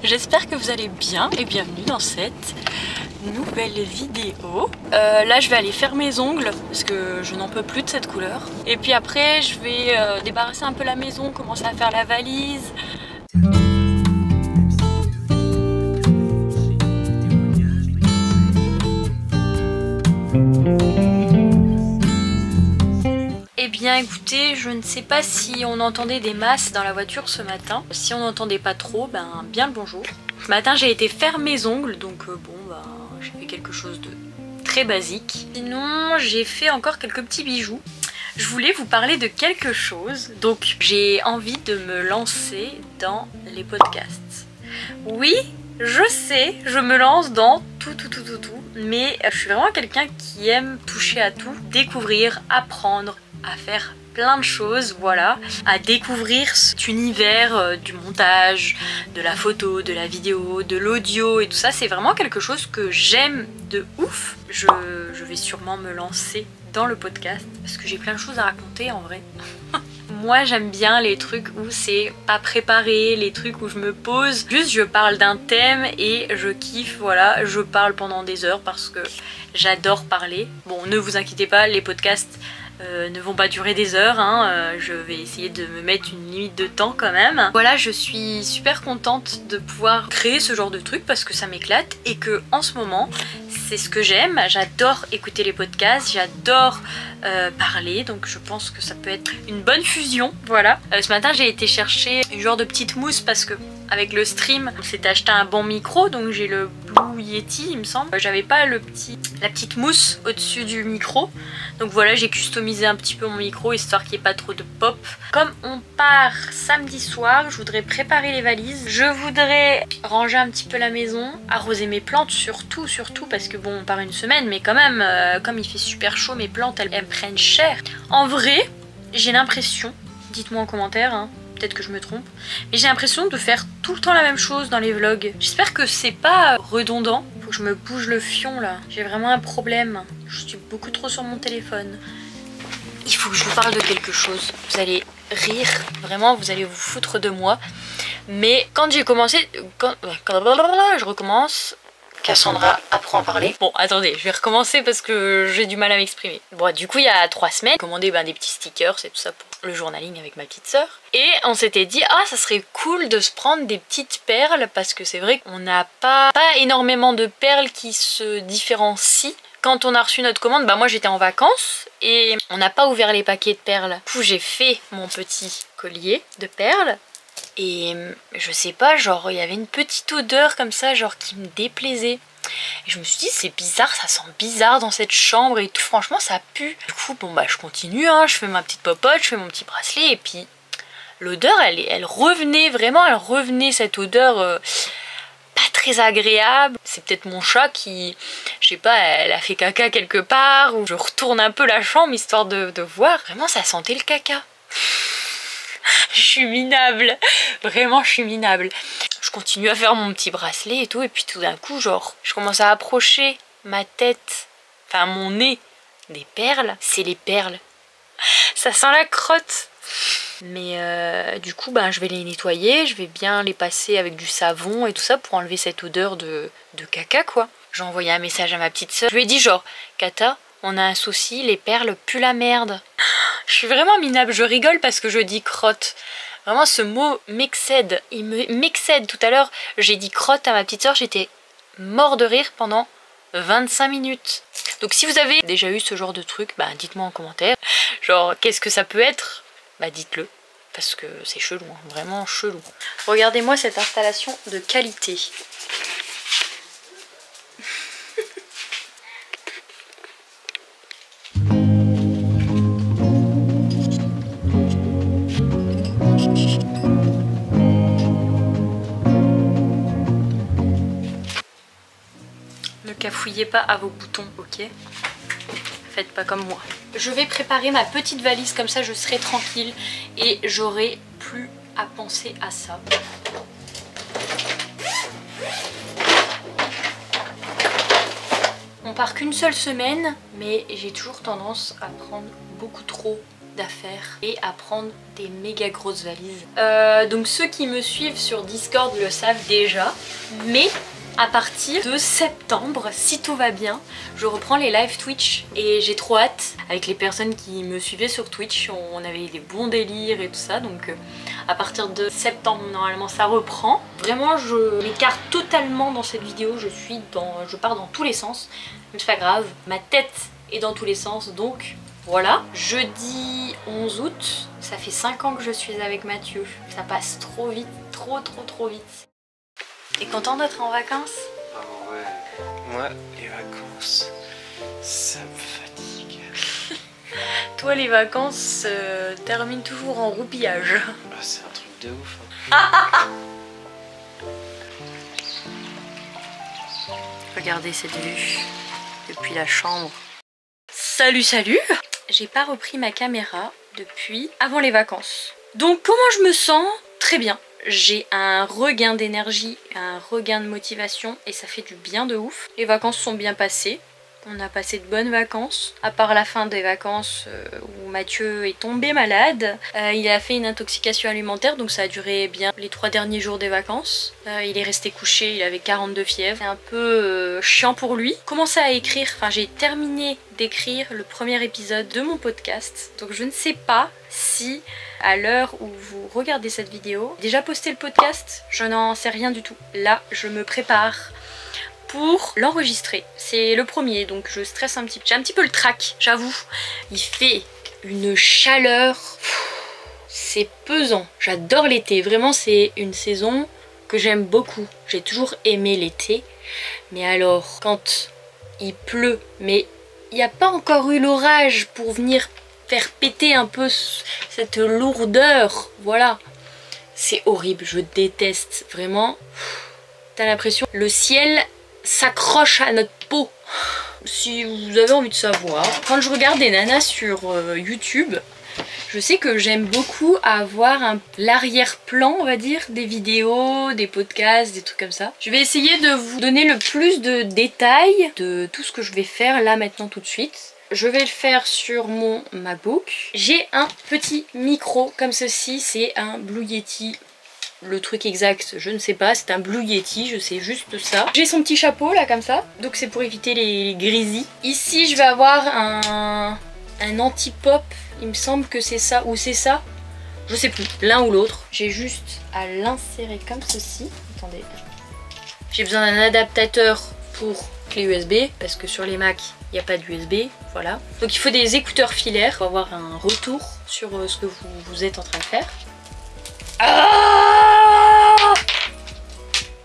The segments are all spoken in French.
J'espère que vous allez bien et bienvenue dans cette nouvelle vidéo. Là je vais aller faire mes ongles parce que je n'en peux plus de cette couleur. Et puis après je vais débarrasser un peu la maison, commencer à faire la valise. Eh bien écoutez, je ne sais pas si on entendait des masses dans la voiture ce matin. Si on n'entendait pas trop, ben bien le bonjour. Ce matin j'ai été faire mes ongles, donc bon ben j'ai fait quelque chose de très basique. Sinon j'ai fait encore quelques petits bijoux. Je voulais vous parler de quelque chose, donc j'ai envie de me lancer dans les podcasts. Oui, je sais, je me lance dans tout, mais je suis vraiment quelqu'un qui aime toucher à tout, découvrir, apprendre, à faire plein de choses, voilà, à découvrir cet univers du montage, de la photo, de la vidéo, de l'audio et tout ça. C'est vraiment quelque chose que j'aime de ouf. Je vais sûrement me lancer dans le podcast parce que j'ai plein de choses à raconter en vrai. Moi j'aime bien les trucs où c'est pas préparé, les trucs où je me pose, juste je parle d'un thème et je kiffe, voilà, je parle pendant des heures parce que j'adore parler. Bon, ne vous inquiétez pas, les podcasts ne vont pas durer des heures, hein. Je vais essayer de me mettre une limite de temps quand même. Voilà, je suis super contente de pouvoir créer ce genre de truc parce que ça m'éclate et que en ce moment c'est ce que j'aime. J'adore écouter les podcasts, j'adore parler, donc je pense que ça peut être une bonne fusion, voilà. Ce matin j'ai été chercher une genre de petite mousse parce que avec le stream on s'est acheté un bon micro, donc j'ai le Blue Yeti il me semble. J'avais pas la petite mousse au-dessus du micro, donc voilà, j'ai customisé un petit peu mon micro histoire qu'il n'y ait pas trop de pop. Comme on part samedi soir, je voudrais préparer les valises, je voudrais ranger un petit peu la maison, arroser mes plantes surtout parce que bon on part une semaine, mais quand même comme il fait super chaud, mes plantes elles prennent cher. En vrai j'ai l'impression, dites-moi en commentaire hein, peut-être que je me trompe, mais j'ai l'impression de faire tout le temps la même chose dans les vlogs. J'espère que c'est pas redondant. Faut que je me bouge le fion là, j'ai vraiment un problème, je suis beaucoup trop sur mon téléphone. Il faut que je vous parle de quelque chose, vous allez rire, vraiment vous allez vous foutre de moi, mais quand j'ai commencé, je recommence. Cassandra apprend à parler. Bon attendez, je vais recommencer parce que j'ai du mal à m'exprimer. Bon du coup il y a 3 semaines, j'ai commandé des petits stickers et tout ça pour le journaling avec ma petite sœur. Et on s'était dit ah ça serait cool de se prendre des petites perles parce que c'est vrai qu'on n'a pas énormément de perles qui se différencient. Quand on a reçu notre commande, bah moi j'étais en vacances et on n'a pas ouvert les paquets de perles. Du coup j'ai fait mon petit collier de perles. Et je sais pas, genre il y avait une petite odeur comme ça, genre qui me déplaisait. Et je me suis dit c'est bizarre, ça sent bizarre dans cette chambre et tout, franchement ça pue. Du coup bon bah je continue, hein, je fais ma petite popote, je fais mon petit bracelet et puis l'odeur elle revenait vraiment, elle revenait cette odeur pas très agréable. C'est peut-être mon chat qui, je sais pas, elle a fait caca quelque part ou je retourne un peu la chambre histoire de voir. Vraiment ça sentait le caca. Je suis minable, vraiment je suis minable. Je continue à faire mon petit bracelet et tout, et puis tout d'un coup genre je commence à approcher ma tête, enfin mon nez des perles. C'est les perles, ça sent la crotte. Mais du coup ben, je vais les nettoyer, je vais bien les passer avec du savon et tout ça pour enlever cette odeur de caca quoi. J'ai envoyé un message à ma petite soeur, je lui ai dit genre Kata, on a un souci, les perles puent la merde. Je suis vraiment minable, je rigole parce que je dis crotte. Vraiment ce mot m'excède, il m'excède. Tout à l'heure j'ai dit crotte à ma petite soeur, j'étais mort de rire pendant 25 minutes. Donc si vous avez déjà eu ce genre de truc, bah dites-moi en commentaire. Genre qu'est-ce que ça peut être? Bah dites-le, parce que c'est chelou, hein, vraiment chelou. Regardez-moi cette installation de qualité. fouillez pas à vos boutons, ok? Faites pas comme moi. Je vais préparer ma petite valise, comme ça je serai tranquille et j'aurai plus à penser à ça. On part qu'une seule semaine, mais j'ai toujours tendance à prendre beaucoup trop d'affaires et à prendre des méga grosses valises. Donc ceux qui me suivent sur Discord le savent déjà, mais à partir de septembre, si tout va bien, je reprends les live Twitch et j'ai trop hâte. Avec les personnes qui me suivaient sur Twitch, on avait des bons délires et tout ça, donc à partir de septembre normalement ça reprend. Vraiment je m'écarte totalement dans cette vidéo, je pars dans tous les sens, mais c'est pas grave, ma tête est dans tous les sens, donc voilà. Jeudi 11 août, ça fait 5 ans que je suis avec Mathieu, ça passe trop vite, trop vite. T'es content d'être en vacances? Oh ouais, moi les vacances, ça me fatigue. Toi les vacances terminent toujours en roupillage. Ah, c'est un truc de ouf. Hein. Regardez cette vue depuis la chambre. Salut salut! J'ai pas repris ma caméra depuis avant les vacances. Donc comment je me sens? Très bien. J'ai un regain d'énergie, un regain de motivation et ça fait du bien de ouf. Les vacances sont bien passées. On a passé de bonnes vacances, à part la fin des vacances où Mathieu est tombé malade. Il a fait une intoxication alimentaire, donc ça a duré bien les 3 derniers jours des vacances. Il est resté couché, il avait 42 fièvres. C'est un peu chiant pour lui. Commencé à écrire, enfin j'ai terminé d'écrire le premier épisode de mon podcast. Donc je ne sais pas si à l'heure où vous regardez cette vidéo, déjà posté le podcast, je n'en sais rien du tout. Là, je me prépare pour l'enregistrer. C'est le premier, donc je stresse un petit peu. J'ai un petit peu le trac, j'avoue. Il fait une chaleur, c'est pesant. J'adore l'été, vraiment c'est une saison que j'aime beaucoup. J'ai toujours aimé l'été, mais alors quand il pleut, mais il n'y a pas encore eu l'orage pour venir faire péter un peu cette lourdeur, voilà. C'est horrible, je déteste, vraiment. T'as l'impression le ciel s'accroche à notre peau. Si vous avez envie de savoir, quand je regarde des nanas sur YouTube, je sais que j'aime beaucoup avoir l'arrière-plan, on va dire, des vidéos, des podcasts, des trucs comme ça. Je vais essayer de vous donner le plus de détails de tout ce que je vais faire là maintenant tout de suite. Je vais le faire sur mon MacBook. J'ai un petit micro comme ceci, c'est un Blue Yeti. Le truc exact, je ne sais pas, c'est un Blue Yeti, je sais juste ça. J'ai son petit chapeau là comme ça, donc c'est pour éviter les grisis. Ici je vais avoir un anti-pop, il me semble que c'est ça ou c'est ça. Je sais plus, l'un ou l'autre. J'ai juste à l'insérer comme ceci. Attendez. J'ai besoin d'un adaptateur pour clé USB, parce que sur les Mac, il n'y a pas d'USB, voilà. Donc il faut des écouteurs filaires pour avoir un retour sur ce que vous êtes en train de faire. Ah,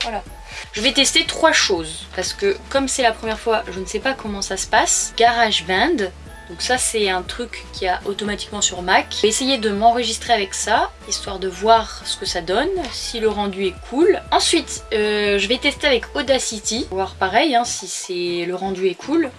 voilà. Je vais tester 3 choses parce que comme c'est la première fois, je ne sais pas comment ça se passe. GarageBand, donc ça c'est un truc qui a automatiquement sur Mac. Je vais essayer de m'enregistrer avec ça, histoire de voir ce que ça donne, si le rendu est cool. Ensuite, je vais tester avec Audacity, voir pareil hein, si le rendu est cool.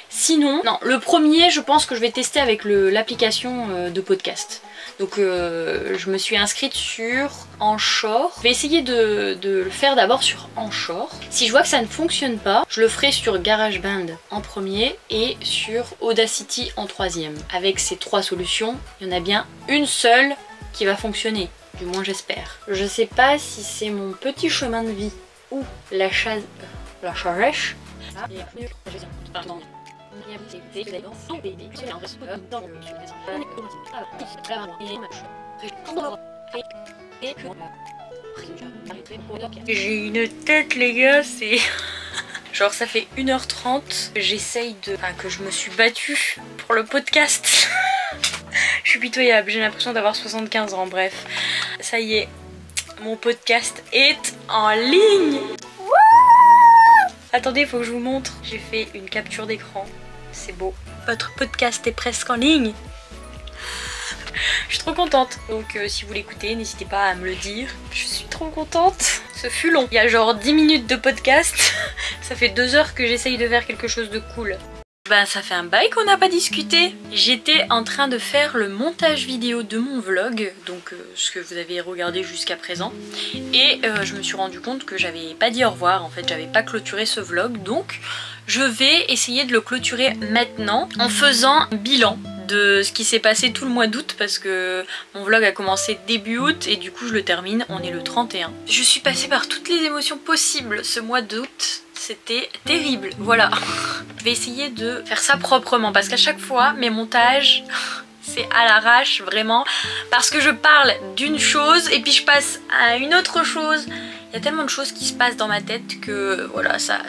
Sinon, non, le premier je pense que je vais tester avec l'application de podcast. Donc je me suis inscrite sur Anchor. Je vais essayer de le faire d'abord sur Anchor. Si je vois que ça ne fonctionne pas, je le ferai sur GarageBand en premier et sur Audacity en troisième. Avec ces 3 solutions, il y en a bien une seule qui va fonctionner. Du moins j'espère. Je sais pas si c'est mon petit chemin de vie ou la charrèche. J'ai une tête les gars, c'est... Genre ça fait 1h30 que j'essaye de... Enfin que je me suis battue pour le podcast. Je suis pitoyable, j'ai l'impression d'avoir 75 ans, bref. Ça y est, mon podcast est en ligne. Attendez, il faut que je vous montre. J'ai fait une capture d'écran. C'est beau. Votre podcast est presque en ligne. Je suis trop contente. Donc si vous l'écoutez, n'hésitez pas à me le dire. Je suis trop contente. Ce fut long. Il y a genre 10 minutes de podcast. Ça fait 2 heures que j'essaye de faire quelque chose de cool. Ben ça fait un bail qu'on n'a pas discuté. J'étais en train de faire le montage vidéo de mon vlog, donc ce que vous avez regardé jusqu'à présent. Et je me suis rendu compte que j'avais pas dit au revoir, en fait j'avais pas clôturé ce vlog. Donc je vais essayer de le clôturer maintenant en faisant un bilan de ce qui s'est passé tout le mois d'août, parce que mon vlog a commencé début août et du coup je le termine, on est le 31. Je suis passée par toutes les émotions possibles ce mois d'août. C'était terrible, voilà. Je vais essayer de faire ça proprement parce qu'à chaque fois, mes montages, c'est à l'arrache vraiment. Parce que je parle d'une chose et puis je passe à une autre chose. Il y a tellement de choses qui se passent dans ma tête que voilà, ça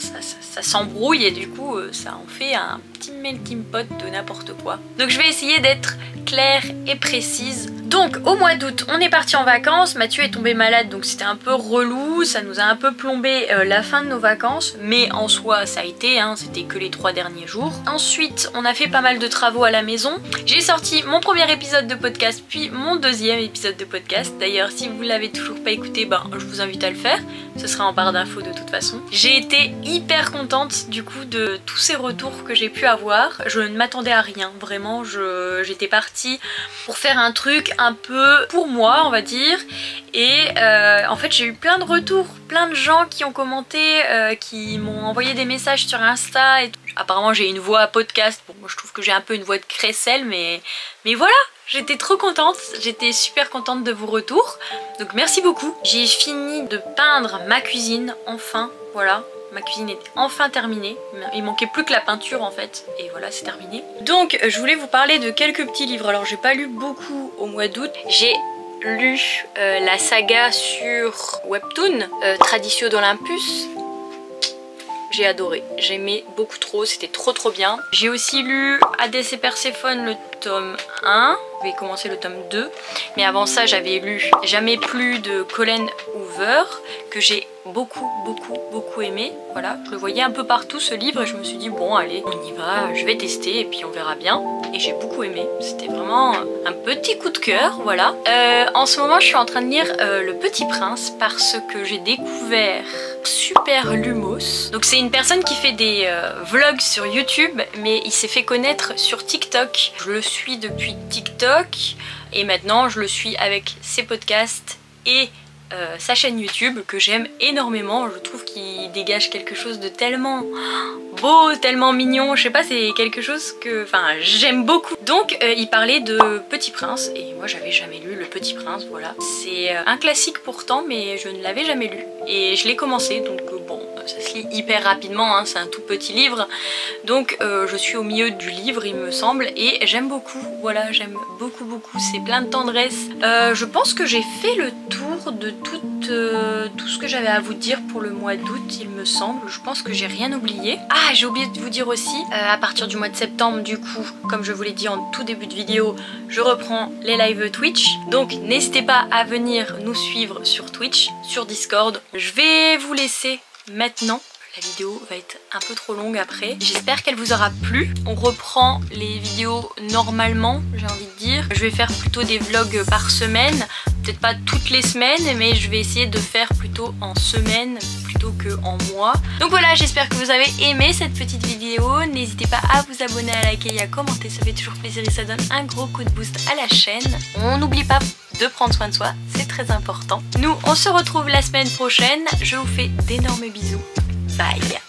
s'embrouille et du coup, ça en fait un petit melting pot de n'importe quoi. Donc je vais essayer d'être claire et précise. Donc au mois d'août on est parti en vacances, Mathieu est tombé malade donc c'était un peu relou, ça nous a un peu plombé la fin de nos vacances, mais en soi ça a été, hein, c'était que les 3 derniers jours. Ensuite on a fait pas mal de travaux à la maison, j'ai sorti mon premier épisode de podcast puis mon deuxième épisode de podcast. D'ailleurs si vous l'avez toujours pas écouté, ben, je vous invite à le faire, ce sera en barre d'infos de toute façon. J'ai été hyper contente du coup de tous ces retours que j'ai pu avoir, je ne m'attendais à rien, vraiment j'étais partie pour faire un truc un peu pour moi on va dire, et en fait j'ai eu plein de retours, plein de gens qui ont commenté, qui m'ont envoyé des messages sur Insta et tout. Apparemment j'ai une voix podcast, bon moi je trouve que j'ai un peu une voix de crécelle, mais voilà, j'étais trop contente, j'étais super contente de vos retours, donc merci beaucoup. J'ai fini de peindre ma cuisine enfin, voilà. Ma cuisine est enfin terminée, il manquait plus que la peinture en fait, et voilà c'est terminé. Donc je voulais vous parler de quelques petits livres, alors j'ai pas lu beaucoup au mois d'août, j'ai lu la saga sur Webtoon, Traditio d'Olympus. J'ai adoré, j'aimais beaucoup trop, c'était trop bien. J'ai aussi lu Hadès et Perséphone le tome 1, je vais commencer le tome 2. Mais avant ça j'avais lu Jamais plus de Colleen Hoover, que j'ai beaucoup aimé. Voilà, je le voyais un peu partout ce livre et je me suis dit bon allez on y va, je vais tester et puis on verra bien. Et j'ai beaucoup aimé, c'était vraiment un petit coup de cœur, voilà. En ce moment je suis en train de lire Le Petit Prince parce que j'ai découvert Super Lumos. Donc c'est une personne qui fait des vlogs sur YouTube, mais il s'est fait connaître sur TikTok. Je le suis depuis TikTok et maintenant je le suis avec ses podcasts et sa chaîne YouTube que j'aime énormément. Je trouve qu'il dégage quelque chose de tellement beau, tellement mignon, je sais pas, c'est quelque chose que j'aime beaucoup. Donc il parlait de Petit Prince et moi j'avais jamais lu Le Petit Prince, voilà. C'est un classique pourtant mais je ne l'avais jamais lu et je l'ai commencé, donc bon ça se lit hyper rapidement, hein, c'est un tout petit livre, donc je suis au milieu du livre il me semble et j'aime beaucoup, voilà, j'aime beaucoup, c'est plein de tendresse. Je pense que j'ai fait le tour de tout ce que j'avais à vous dire pour le mois d'août il me semble, je pense que j'ai rien oublié. Ah j'ai oublié de vous dire aussi, à partir du mois de septembre du coup, comme je vous l'ai dit en tout début de vidéo, je reprends les lives Twitch, donc n'hésitez pas à venir nous suivre sur Twitch, sur Discord. Je vais vous laisser maintenant, la vidéo va être un peu trop longue après. J'espère qu'elle vous aura plu. On reprend les vidéos normalement, j'ai envie de dire. Je vais faire plutôt des vlogs par semaine, peut-être pas toutes les semaines, mais je vais essayer de faire plutôt en semaine plutôt que en mois. Donc voilà, j'espère que vous avez aimé cette petite vidéo. N'hésitez pas à vous abonner, à liker et à commenter, ça fait toujours plaisir et ça donne un gros coup de boost à la chaîne. On n'oublie pas de prendre soin de soi, c'est très important. Nous, on se retrouve la semaine prochaine. Je vous fais d'énormes bisous. Bye.